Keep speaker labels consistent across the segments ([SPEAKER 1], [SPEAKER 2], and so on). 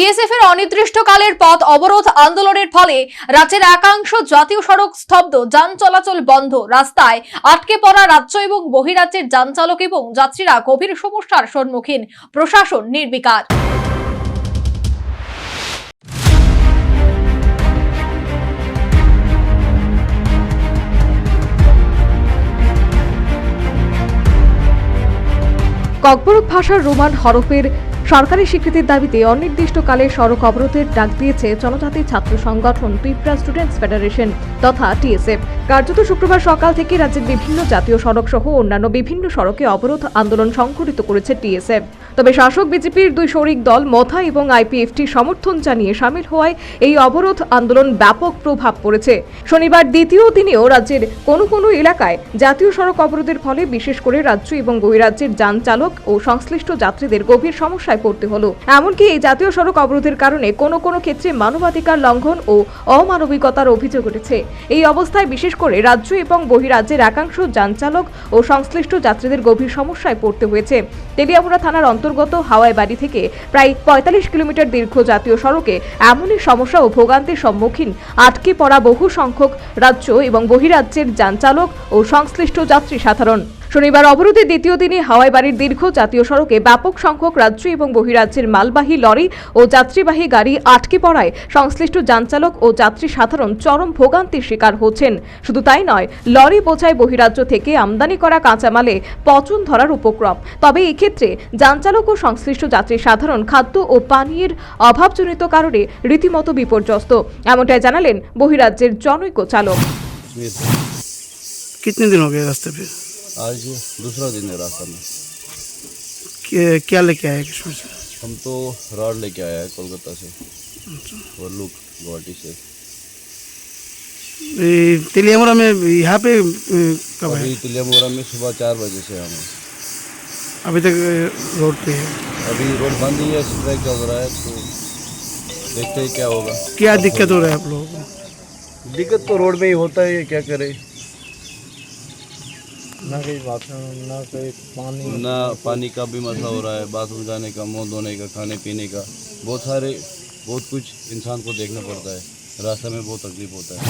[SPEAKER 1] TSF এর অনির্দিষ্টকালের পথ অবরোধ আন্দোলনের ফলে রাজ্যের একাংশ জাতীয় সড়ক স্তব্ধ, যান চলাচল বন্ধ, রাস্তায় আটকে পড়া রাজ্য এবং বহিরাজ্যের যান চালক এবং যাত্রীরা গভীর সমস্যার সম্মুখীন, প্রশাসন নির্বিকার। ককবরক ভাষার রোমান হরফের সরকারি স্বীকৃতির দাবিতে অনির্দিষ্টকালে সড়ক অবরোধের ডাক দিয়েছে জনজাতি ছাত্র সংগঠন ত্রিপুরা স্টুডেন্টস ফেডারেশন তথা টিএসএফ। কার্যত শুক্রবার সকাল থেকে রাজ্যের বিভিন্ন জাতীয় সড়ক সহ অন্যান্য বিভিন্ন সড়কে অবরোধ আন্দোলন সংঘটিত করেছে টিএসএফ। তবে শাসক বিজেপির দুই শরিক দল মথা এবং আইপিএফটি সমর্থন জানিয়ে সামিল হওয়ায় এই অবরোধ আন্দোলন ব্যাপক প্রভাব পড়েছে। শনিবার দ্বিতীয় দিনেও রাজ্যের কোনো কোনো এলাকায় জাতীয় সড়ক অবরোধের ফলে বিশেষ করে রাজ্য এবং বহিরাজ্যের যান চালক ও সংশ্লিষ্ট যাত্রীদের গভীর সমস্যায় পড়তে হলো। এমনকি এই জাতীয় সড়ক অবরোধের কারণে কোনো কোনো ক্ষেত্রে মানবাধিকার লঙ্ঘন ও অমানবিকতার অভিযোগ উঠেছে। এই অবস্থায় বিশেষ করে রাজ্য এবং বহিরাজ্যের একাংশ যান চালক ও সংশ্লিষ্ট যাত্রীদের গভীর সমস্যায় পড়তে হয়েছে। তেলিয়ামুড়া থানার অন্তর্গত হাওয়াই বাড়ি থেকে প্রায় ৪৫ কিলোমিটার দীর্ঘ জাতীয় সড়কে এমনই সমস্যা ও ভোগান্তির সম্মুখীন আটকে পড়া বহু সংখ্যক রাজ্য এবং বহিরাজ্যের যান চালক ও সংশ্লিষ্ট যাত্রী সাধারণ। শনিবার অবরোধের দ্বিতীয় দিনে হাওয়াই বাড়ির দীর্ঘ জাতীয় সড়কে ব্যাপক সংখ্যক রাজ্য এবং বহিরাজ্যের মালবাহী লরি ও যাত্রীবাহী গাড়ি আটকে পড়ায় সংশ্লিষ্ট যানচালক ও যাত্রী সাধারণ চরম ভোগান্তির শিকার হচ্ছেন। শুধু তাই নয়, লরি বোঝাই বহিরাজ্য থেকে আমদানি করা কাঁচামালে পচন ধরার উপক্রম। তবে এক্ষেত্রে যানচালক ও সংশ্লিষ্ট যাত্রী সাধারণ খাদ্য ও পানীয়ের অভাবজনিত কারণে রীতিমতো বিপর্যস্ত, এমনটাই জানালেন বহিরাজ্যের জনৈক চালক।
[SPEAKER 2] कितने दिन हो गए रास्ते पे?
[SPEAKER 3] आज दूसरा दिन है रास्ता में।
[SPEAKER 2] क्या लेके आए कश्मीर से?
[SPEAKER 3] हम तो रॉड लेके आया है कोलकाता से और लुक गुवाहाटी से।
[SPEAKER 2] तेलियामुड़ा में यहाँ पे कब है?
[SPEAKER 3] अभी तिलियामुरा में सुबह 4 बजे से हम
[SPEAKER 2] अभी तक रोड पे है।
[SPEAKER 3] अभी रोड बंद ही है, स्ट्राइक चल रहा है, तो देखते हैं क्या होगा।
[SPEAKER 2] क्या दिक्कत हो रहा है आप लोगों को?
[SPEAKER 3] दिक्कत तो रोड में ही होता है, क्या करें।
[SPEAKER 4] ना कहीं बाथरूम, ना कहीं पानी,
[SPEAKER 3] ना पानी का भी मसला हो रहा है, बाथरूम जाने का, मुँह धोने का, खाने पीने का, बहुत कुछ इंसान को देखना पड़ता है। रास्ते में बहुत तकलीफ होता है।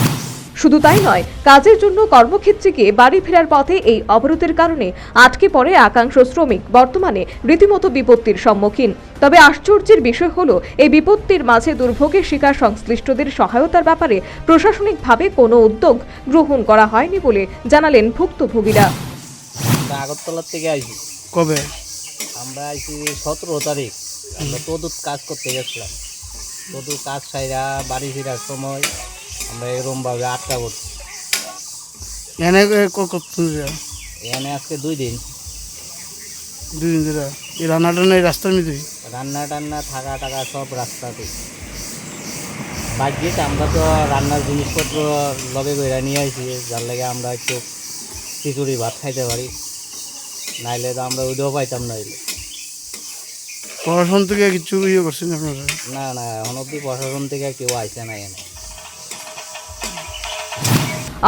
[SPEAKER 1] শুধু তাই নয়, কাজের জন্য কর্মক্ষেত্রে গিয়ে বাড়ি ফেরার পথে এই অবরোধের কারণে আটকে পড়ে একাংশ শ্রমিক বর্তমানে রীতিমতো বিপত্তির সম্মুখীন। তবে আশ্চর্যের বিষয় হলো, এই বিপত্তির মাঝে দুর্ভোগের শিকার সংশ্লিষ্টদের সহায়তার ব্যাপারে প্রশাসনিকভাবে কোনো উদ্যোগ গ্রহণ করা হয়নি বলে জানালেন ভুক্তভোগীরা।
[SPEAKER 4] আগরতলা থেকে আইছি।
[SPEAKER 2] কবে?
[SPEAKER 4] আমরা আইছি 17 তারিখ। আমরা তদুত কাজ করতে গেছিলাম। তদুত কাজ সাইরা বাড়ি ফেরার সময় আমরা এরকম ভাবে আটকা পড়ছি। এখানে আজকে 2 দিন।
[SPEAKER 2] 2 दिन ধরে এই রান্না টান্না এই রাস্তার মধ্যে?
[SPEAKER 4] রান্না টান্না থাকা টাকা সব রাস্তাতে। ভাগ্যিস আমরা তো রান্নার জিনিসপত্র লগে করে নিয়ে আইছি, যার লাগে আমরা একটু খিচুড়ি ভাত খাইতে পারি, নাইলে তো আমরা ওইটাও পাইতাম না।
[SPEAKER 2] প্রশাসন থেকে কিছু ইয়ে করছেন আপনারা?
[SPEAKER 4] না, এখন অব্দি প্রশাসন থেকে কেউ আইসে না। এখানে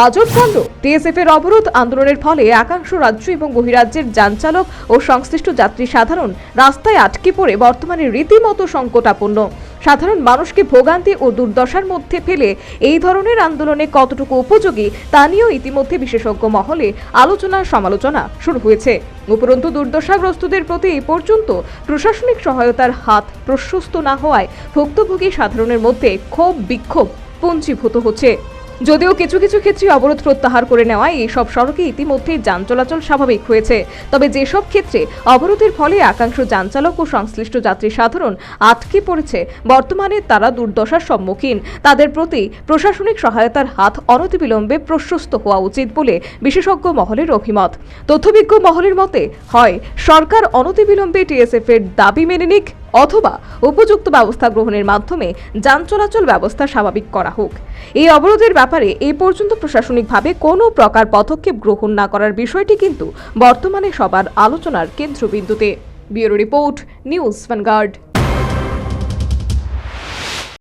[SPEAKER 1] আজব কাণ্ড। টিএসএফ এর অবরোধ আন্দোলনের ফলে একাংশ রাজ্য এবং বহিরাজ্যের যান চালক ও সংশ্লিষ্ট যাত্রী সাধারণ রাস্তায় আটকে পড়ে বর্তমানে রীতিমতো সংকটাপন্ন। সাধারণ মানুষকে ভোগান্তি ও দুর্দশার মধ্যে ফেলে এই ধরনের আন্দোলনে কতটুকু উপযোগী তা নিয়েও ইতিমধ্যে বিশেষজ্ঞ মহলে আলোচনা সমালোচনা শুরু হয়েছে। উপরন্তু দুর্দশাগ্রস্তদের প্রতি এই পর্যন্ত প্রশাসনিক সহায়তার হাত প্রশস্ত না হওয়ায় ভুক্তভোগী সাধারণের মধ্যে ক্ষোভ বিক্ষোভ পুঞ্জীভূত হচ্ছে। যদিও কিছু কিছু ক্ষেত্রে অবরোধ প্রত্যাহার করে নেওয়ায় এই সব সড়কে ইতিমধ্যে যান চলাচল স্বাভাবিক হয়েছে। তবে যেসব ক্ষেত্রে অবরোধের ফলে একাংশ যানচালক ও সংশ্লিষ্ট যাত্রী সাধারণ আটকে পড়েছে, বর্তমানে তারা দুর্দশার সম্মুখীন, তাদের প্রতি প্রশাসনিক সহায়তার হাত অনতিবিলম্বে প্রশস্ত হওয়া উচিত বলে বিশেষজ্ঞ মহলের অভিমত। তথ্যবিজ্ঞ মহলের মতে হয় সরকার অনতিবিলম্বে টিএসএফ এর দাবি মেনে নিক, অথবা উপযুক্ত ব্যবস্থা গ্রহণের মাধ্যমে যান চলাচল ব্যবস্থা স্বাভাবিক করা হোক। এই অবরোধের ব্যাপারে এই পর্যন্ত প্রশাসনিকভাবে কোনো প্রকার পদক্ষেপ গ্রহণ না করার বিষয়টি কিন্তু বর্তমানে সবার আলোচনার কেন্দ্রবিন্দুতে। Bureau report, news vanguard.